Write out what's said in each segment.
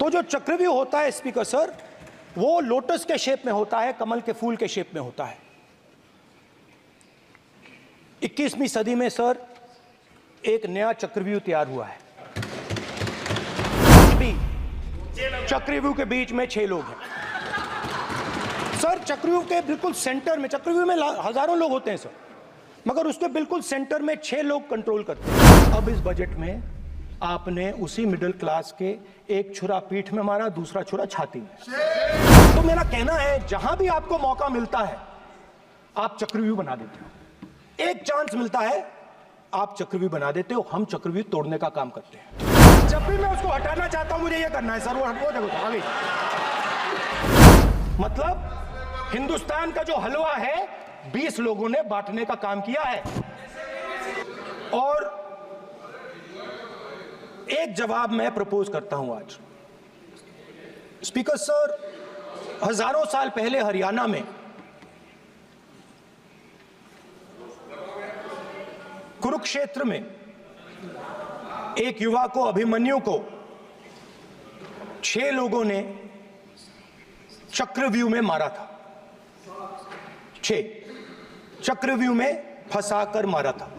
तो जो चक्रव्यूह होता है स्पीकर सर, वो लोटस के शेप में होता है, कमल के फूल के शेप में होता है। 21वीं सदी में सर एक नया चक्रव्यूह तैयार हुआ है। भी चक्रव्यूह के बीच में 6 लोग हैं सर। चक्रव्यूह के बिल्कुल सेंटर में, चक्रव्यूह में हजारों लोग होते हैं सर, मगर उसके बिल्कुल सेंटर में 6 लोग कंट्रोल करते हैं। अब इस बजट में आपने उसी मिडिल क्लास के एक छुरा पीठ में मारा, दूसरा छुरा छाती में। तो मेरा कहना है, जहां भी आपको मौका मिलता है आप चक्रव्यूह बना देते हो। एक चांस मिलता है आप चक्रव्यूह बना देते हो, हम चक्रव्यूह तोड़ने का काम करते हैं। जब भी मैं उसको हटाना चाहता हूं मुझे ये करना है सर, वो देखो आगे। मतलब हिंदुस्तान का जो हलवा है 20 लोगों ने बांटने का काम किया है। और एक जवाब मैं प्रपोज करता हूं आज स्पीकर सर। हजारों साल पहले हरियाणा में कुरुक्षेत्र में एक युवा को, अभिमन्यु को 6 लोगों ने चक्रव्यूह में मारा था। 6 चक्रव्यूह में फंसाकर मारा था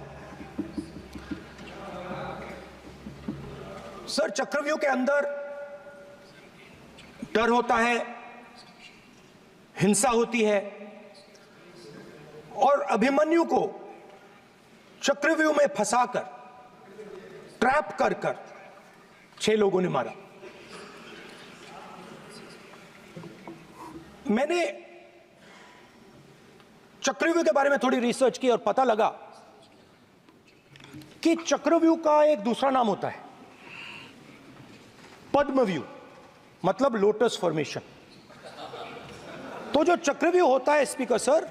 सर। चक्रव्यूह के अंदर डर होता है, हिंसा होती है, और अभिमन्यु को चक्रव्यूह में फंसाकर, ट्रैप कर 6 लोगों ने मारा। मैंने चक्रव्यूह के बारे में थोड़ी रिसर्च की और पता लगा कि चक्रव्यूह का एक दूसरा नाम होता है पद्मव्यूह, मतलब लोटस फॉर्मेशन। तो जो चक्रव्यूह होता है स्पीकर सर,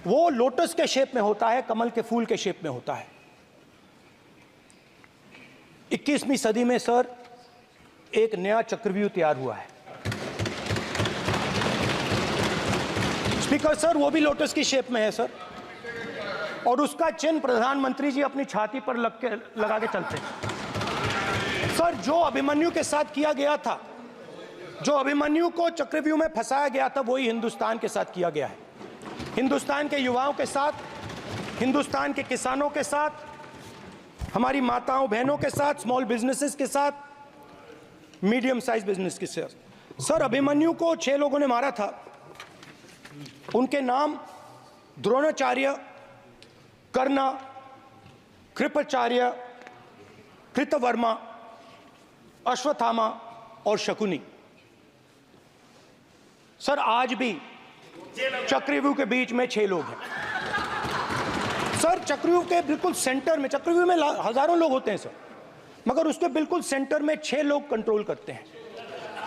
वो लोटस के शेप में होता है, कमल के फूल के शेप में होता है। 21वीं सदी में सर एक नया चक्रव्यूह तैयार हुआ है स्पीकर सर, वो भी लोटस की शेप में है सर, और उसका चिन्ह प्रधानमंत्री जी अपनी छाती पर लगा के चलते हैं सर। जो अभिमन्यु के साथ किया गया था, जो अभिमन्यु को चक्रव्यूह में फंसाया गया था, वही हिंदुस्तान के साथ किया गया है। हिंदुस्तान के युवाओं के साथ, हिंदुस्तान के किसानों के साथ, हमारी माताओं बहनों के साथ, स्मॉल बिजनेसेस के साथ, मीडियम साइज बिजनेस के साथ। सर अभिमन्यु को 6 लोगों ने मारा था। उनके नाम द्रोणाचार्य, कर्ण, कृपाचार्य, कृतवर्मा, अश्वत्थामा और शकुनी। सर आज भी चक्रव्यूह के बीच में 6 लोग हैं सर। चक्रव्यूह के बिल्कुल सेंटर में, चक्रव्यूह में हजारों लोग होते हैं सर, मगर उसके बिल्कुल सेंटर में 6 लोग कंट्रोल करते हैं।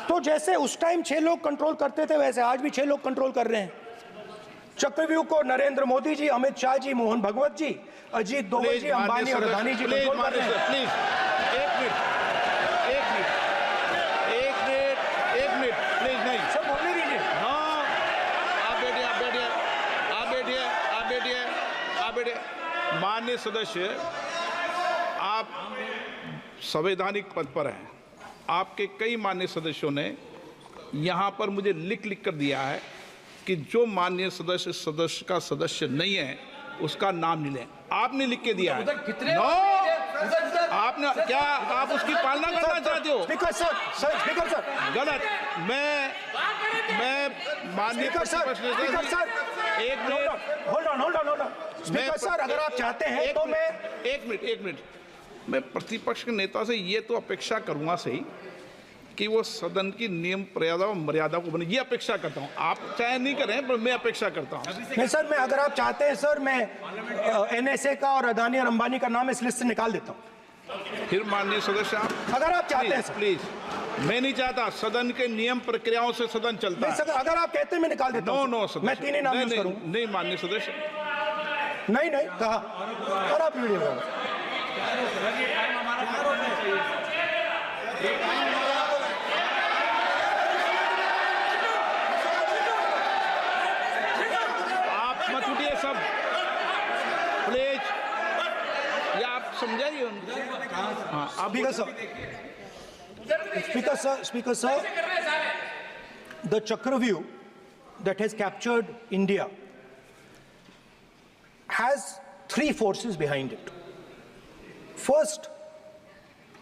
तो जैसे उस टाइम 6 लोग कंट्रोल करते थे, वैसे आज भी 6 लोग कंट्रोल कर रहे हैं चक्रव्यूह को। नरेंद्र मोदी जी, अमित शाह जी, मोहन भगवत जी, अजीत दोवल जी, अंबानी और अदानी जी कंट्रोल कर रहे हैं। प्लीज एक मिनट प्लीज। नहीं सर बोलने दीजिए। हाँ, आप बैठिए। माननीय सदस्य, आप संवैधानिक पद पर हैं। आपके कई माननीय सदस्यों ने यहाँ पर मुझे लिख कर दिया है कि जो माननीय सदस्य का सदस्य नहीं है उसका नाम नहीं लें। आपने लिख के दिया है। नो, आपने क्या, आप उसकी पालना करना चाहते हो? स्पीकर सर, गलत। मैं माननीय स्पीकर सर, एक minute, hold on. Speaker sir, अगर आप चाहते हैं तो मैं एक मिनट मैं प्रतिपक्ष के नेता से ये तो अपेक्षा करूंगा सही कि वो सदन की नियम मर्यादा को बने, ये अपेक्षा करता हूं। आप चाहे नहीं करें, पर मैं अपेक्षा करता हूं। नहीं सर, मैं, अगर आप चाहते हैं सर, मैं NSA का और अदानी और अंबानी का नाम इस लिस्ट से निकाल देता हूं। फिर माननीय सदस्य, आप अगर आप चाहते हैं सर। प्लीज, मैं नहीं चाहता। सदन के नियम प्रक्रियाओं से सदन चलता है। सर, अगर आप कहते हैं मैं निकाल देता हूं। नो सदस्य, मैं 3 ही नाम यूज करूंगा। नहीं माननीय सदस्य, नहीं कहा। और आप वीडियो मत उठिए सब प्लीज, या आप समझाइए उनको। हाँ, आप भी कर सकते Speaker, sir, the Chakravyuh that has captured India has three forces behind it. First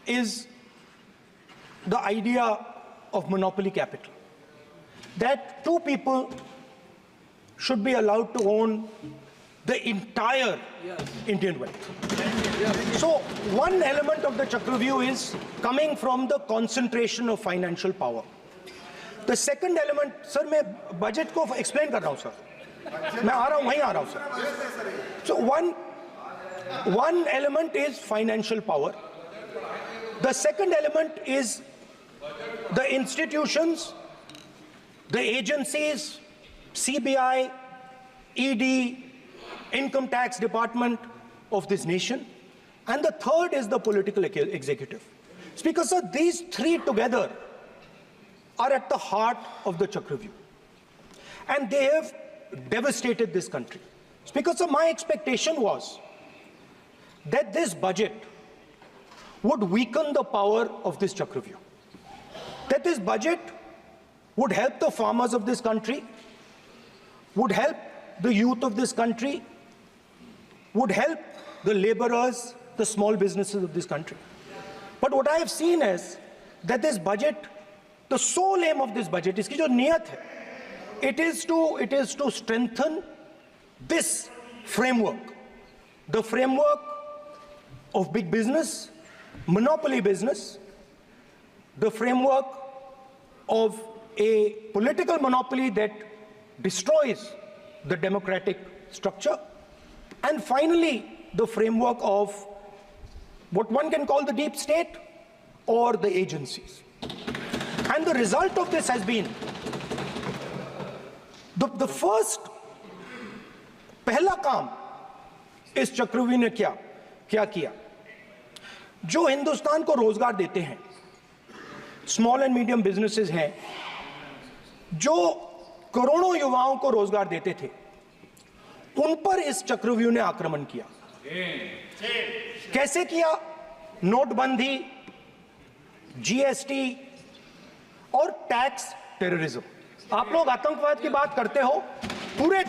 is the idea of monopoly capital, that two people should be allowed to own the entire Indian wealth. So one element of the Chakravyuh is coming from the concentration of financial power. The second element, sir, मैं budget को explain कर रहा हूँ sir. मैं आ रहा हूँ, वहीं आ रहा हूँ sir. So one element is financial power. The second element is the institutions, the agencies, CBI, ED, Income Tax Department of this nation, and the third is the political executive. Speaker, sir, these three together are at the heart of the Chakravyuh, and they have devastated this country. Speaker, sir, my expectation was that this budget would weaken the power of this Chakravyuh, that this budget would help the farmers of this country, would help the youth of this country, would help the laborers, the small businesses of this country. But what I have seen is that this budget, the sole aim of this budget, iski jo niyat hai, it is to strengthen this framework, the framework of big business, monopoly business, the framework of a political monopoly that destroys the democratic structure, and finally the framework of what one can call the deep state or the agencies. And the result of this has been the first पहला काम इस चक्रव्यूह ने क्या किया, जो हिंदुस्तान को रोजगार देते हैं, स्मॉल एंड मीडियम बिजनेसेस हैं, जो करोड़ों युवाओं को रोजगार देते थे, उन पर इस चक्रव्यूह ने आक्रमण किया। कैसे किया? नोटबंदी, जीएसटी और टैक्स टेररिज्म। आप लोग आतंकवाद की बात करते हो, पूरे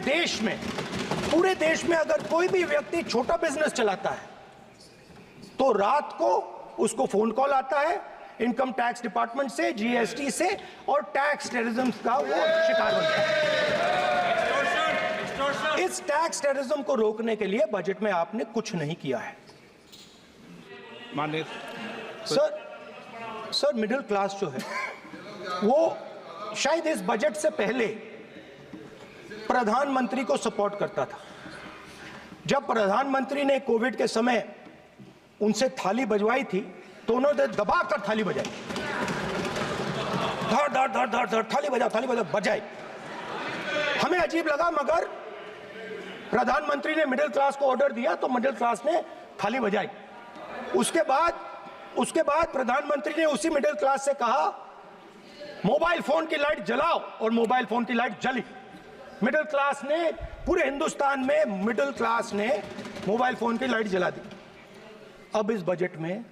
देश में अगर कोई भी व्यक्ति छोटा बिजनेस चलाता है तो रात को उसको फोन कॉल आता है इनकम टैक्स डिपार्टमेंट से, जीएसटी से, और टैक्स टेररिज्म का वो शिकार बनता है। इस टैक्स टेररिज्म को रोकने के लिए बजट में आपने कुछ नहीं किया है। माननीय सर मिडिल क्लास जो है वो शायद इस बजट से पहले प्रधानमंत्री को सपोर्ट करता था। जब प्रधानमंत्री ने कोविड के समय उनसे थाली बजवाई थी तो उन्होंने दबाकर थाली बजाई, धड़ धड़ थाली बजाई। हमें अजीब लगा, मगर प्रधानमंत्री ने मिडिल क्लास को ऑर्डर दिया तो मिडिल क्लास ने थाली बजाई। उसके बाद प्रधानमंत्री ने उसी मिडिल क्लास से कहा मोबाइल फोन की लाइट जलाओ, और मोबाइल फोन की लाइट जली। मिडिल क्लास ने, पूरे हिंदुस्तान में मिडिल क्लास ने मोबाइल फोन की लाइट जला दी। अब इस बजट में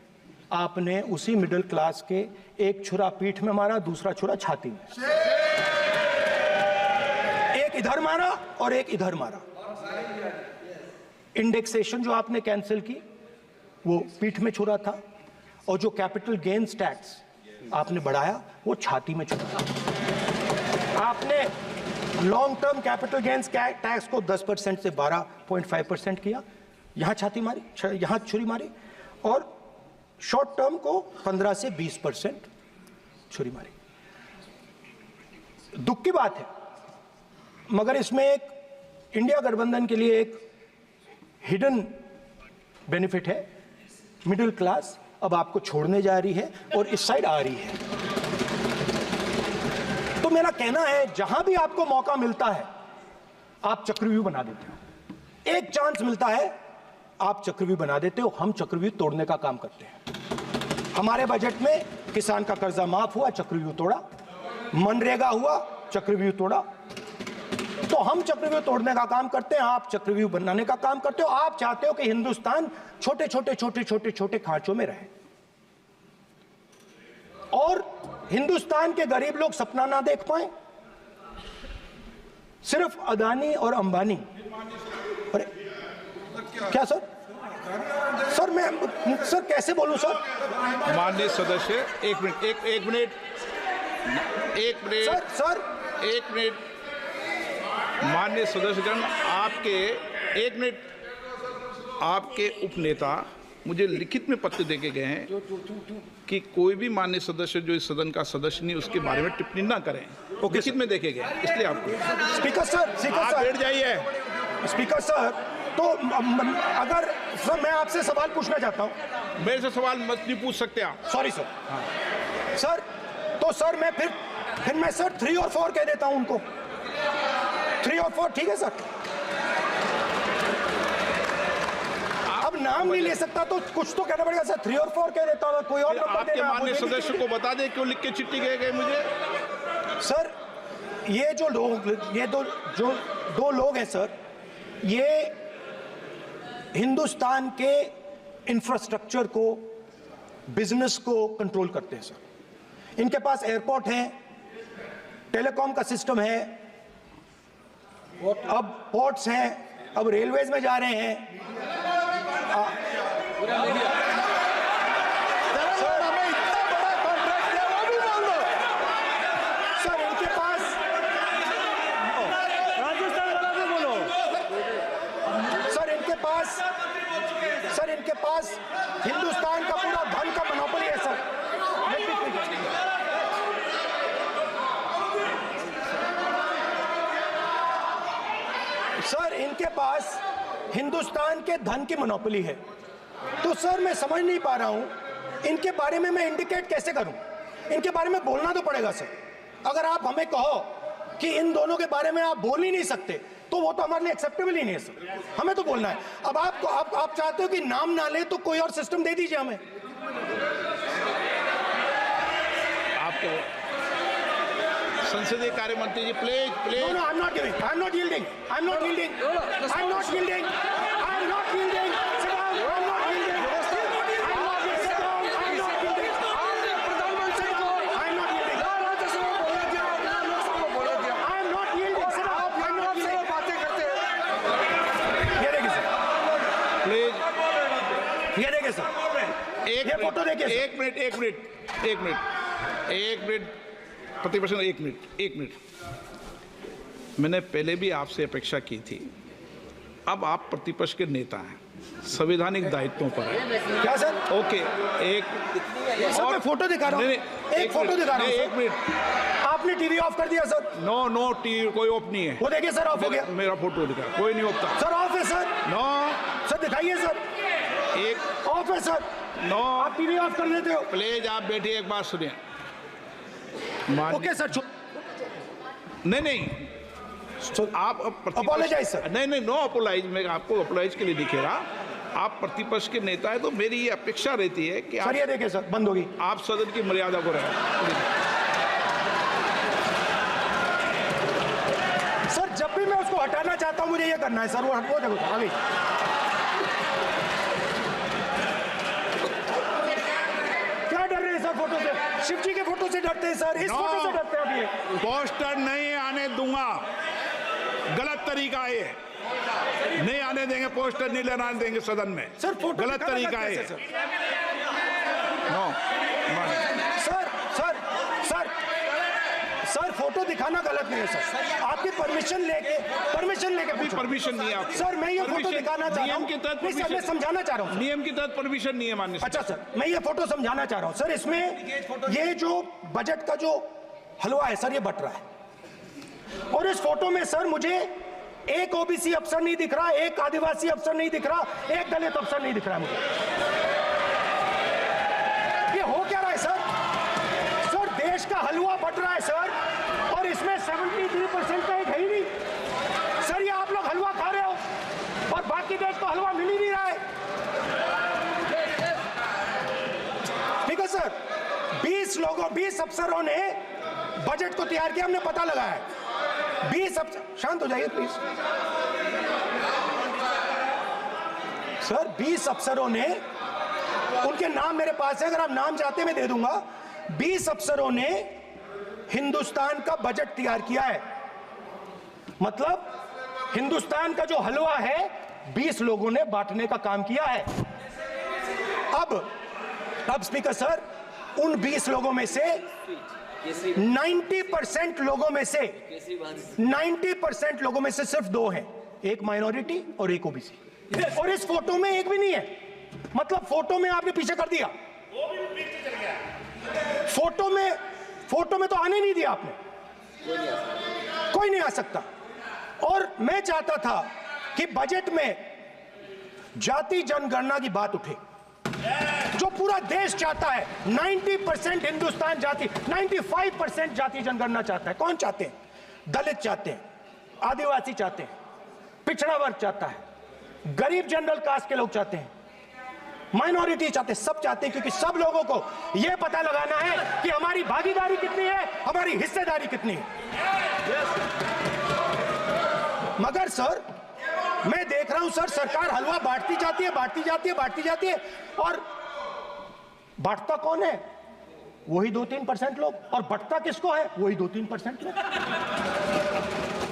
आपने उसी मिडिल क्लास के एक छुरा पीठ में मारा, दूसरा छुरा छाती में, एक इधर मारा और एक इधर मारा। इंडेक्सेशन जो आपने कैंसिल की वो पीठ में छुरा था, और जो कैपिटल गेन्स टैक्स आपने बढ़ाया वो छाती में छुरा। आपने long term capital gains tax को 10% से 12.5% किया, यहां छाती मारी, यहां छुरी मारी, और शॉर्ट टर्म को 15 से 20% छुरी मारी। दुख की बात है, मगर इसमें एक इंडिया गठबंधन के लिए एक हिडन बेनिफिट है। मिडिल क्लास अब आपको छोड़ने जा रही है और इस साइड आ रही है। तो मेरा कहना है, जहां भी आपको मौका मिलता है आप चक्रव्यूह बना देते हो। एक चांस मिलता है आप चक्रव्यूह बना देते हो, हम चक्रव्यूह तोड़ने का काम करते हैं। हमारे बजट में किसान का कर्जा माफ हुआ, चक्रव्यूह तोड़ा, मनरेगा हुआ, चक्रव्यूह तोड़ा। तो हम चक्रव्यूह तोड़ने का काम करते हैं, आप चक्रव्यूह बनाने का काम करते हो। आप चाहते हो कि हिंदुस्तान छोटे छोटे खांचों में रहे। और हिंदुस्तान के गरीब लोग सपना ना देख पाए? सिर्फ अदानी और अंबानी। अरे क्या सर? सर मैं सर कैसे बोलूं सर? माननीय सदस्य, एक मिनट सर माननीय सदस्यगण, आपके उपनेता मुझे लिखित में पत्र देके गए हैं कि कोई भी माननीय सदस्य जो इस सदन का सदस्य नहीं उसके बारे में टिप्पणी ना करें। लिखित में देखे गए, इसलिए आपको। स्पीकर सर आप बैठ जाइए। स्पीकर सर, तो अगर सर मैं आपसे सवाल पूछना चाहता हूं। मेरे से सवाल मत नहीं पूछ सकते आप। Sorry sir. सर तो सर मैं फिर मैं सर 3 और 4 कह देता हूं उनको। 3 और 4 ठीक है सर? अब नाम नहीं ले सकता तो कुछ तो कहना पड़ेगा सर। 3 और 4 कह देता हूं, कोई और नंबर आपके देना। माननीय सदस्य को बता दें क्यों लिख के चिट्ठी गए मुझे। सर ये जो दो लोग हैं सर, ये हिंदुस्तान के इंफ्रास्ट्रक्चर को, बिजनेस को कंट्रोल करते हैं सर। इनके पास एयरपोर्ट है, टेलीकॉम का सिस्टम है, अब पोर्ट्स हैं, अब रेलवेज में जा रहे हैं। सर इनके पास सर इनके पास हिंदुस्तान का पूरा धन का मोनोपोली है सर। सर इनके पास हिंदुस्तान के धन की मोनोपोली है। तो सर मैं समझ नहीं पा रहा हूं इनके बारे में मैं इंडिकेट कैसे करूं? इनके बारे में बोलना तो पड़ेगा सर। अगर आप हमें कहो कि इन दोनों के बारे में आप बोल ही नहीं सकते तो वो तो हमारे लिए एक्सेप्टेबल ही नहीं है सर। हमें तो बोलना है। अब आप चाहते हो कि नाम ना ले तो कोई और सिस्टम दे दीजिए हमें। आपको संसदीय कार्य मंत्री जी please No, I'm not giving. I'm not yielding. I'm not yielding. I'm not yielding. I'm not yielding. Sit down. I'm not yielding. I'm not yielding. Sit down. I'm not yielding. प्रधानमंत्री को I'm not yielding. Rajya Sabha बोलने दिया, लोकसभा बोलने दिया। I'm not yielding. Sit down. I'm not yielding. बातें करते हैं। ये देखिए सर। प्लीज ये देखिए सर। ये फोटो देखिए। एक मिनट प्रतिपक्ष, एक मिनट। मैंने पहले भी आपसे अपेक्षा की थी। अब आप प्रतिपक्ष के नेता हैं, संवैधानिक दायित्वों पर है। क्या सर? ओके, सर मैं फोटो दिखा रहा हूँ। एक फोटो दिखा रहा हूँ। एक मिनट। आपने टीवी ऑफ कर दिया सर। नो टीवी कोई ऑफ नहीं है। वो देखिए सर, ऑफ हो गया। मेरा फोटो दिखा, कोई नहीं ऑफ था सर। ऑफ है सर। नो सर दिखाइए सर। एक ऑफ है सर। नो, आप टीवी ऑफ कर लेते हो। प्लीज आप बैठिए, एक बात सुनिए। Okay sir. नहीं आप अपोलोजाइज सर। नहीं नो अपोलाइज। मैं आपको अपोलाइज के लिए नहीं कह रहा। आप प्रतिपक्ष के नेता है तो मेरी ये अपेक्षा रहती है कि सर ये देखिए सर, बंद होगी। आप सदन की मर्यादा को रखें। सर जब भी मैं उसको हटाना चाहता हूं मुझे ये करना है सर। वो हटो, देखो आगे। क्या डर रहे हैं सर फोटो से? शिव जी के फोटो से डरते हैं सर, इस फोटो से डरते हैं। अभी पोस्टर नहीं आने दूंगा, गलत तरीका है। नहीं आने देंगे, पोस्टर नहीं लेना देंगे सदन में। सर फोटो गलत तरीका है। नो सर फोटो दिखाना गलत नहीं है सर। आपकी परमिशन लेके परमिशन नहीं है आपको। सर मैं ये फोटो दिखाना चाह रहा हूं। नियम के तहत नहीं सर, मैं समझाना चाह रहा हूं। नियम के तहत परमिशन नहीं है माननीय। अच्छा सर, मैं ये फोटो समझाना चाह रहा हूं सर। इसमें ये जो बजट का जो हलवा है सर, ये बट रहा है। और इस फोटो में सर मुझे एक ओबीसी अफसर नहीं दिख रहा, एक आदिवासी अफसर नहीं दिख रहा, एक दलित अफसर नहीं दिख रहा है मुझे। ये हो क्या रहा है सर? सर देश का हलवा बट रहा है सर, और इसमें 73% का एक है ही नहीं सर। ये आप लोग हलवा खा रहे हो और बाकी देश को हलवा मिल ही नहीं रहा है। ठीक है सर। 20 अफसरों ने बजट को तैयार किया, हमने पता लगाया है। 20 अफसर, शांत हो जाइए प्लीज सर। 20 अफसरों ने, उनके नाम मेरे पास है, अगर आप नाम चाहते मैं दे दूंगा। 20 अफसरों ने हिंदुस्तान का बजट तैयार किया है। मतलब हिंदुस्तान का जो हलवा है 20 लोगों ने बांटने का काम किया है। अब स्पीकर सर, उन 20 लोगों में से 90% लोगों में से 90% लोगों में से सिर्फ 2 हैं, एक माइनॉरिटी और एक ओबीसी। और इस फोटो में एक भी नहीं है। मतलब फोटो में आपने पीछे कर दिया, फोटो में तो आने नहीं दिया आपने, कोई नहीं आ सकता। और मैं चाहता था कि बजट में जाति जनगणना की बात उठे, जो पूरा देश चाहता है। 90% हिंदुस्तान जाति, 95% जाति जनगणना चाहता है। कौन चाहते हैं? दलित चाहते हैं, आदिवासी चाहते हैं, पिछड़ा वर्ग चाहता है, गरीब जनरल कास्ट के लोग चाहते हैं, माइनॉरिटी चाहते हैं, सब चाहते हैं, क्योंकि सब लोगों को यह पता लगाना है कि हमारी भागीदारी कितनी है, हमारी हिस्सेदारी कितनी है। मगर सर, मैं देख रहा हूं सर, सरकार हलवा बांटती जाती है, और बांटता कौन है? वही 2-3% लोग, और बंटता किसको है? वही 2-3% लोग।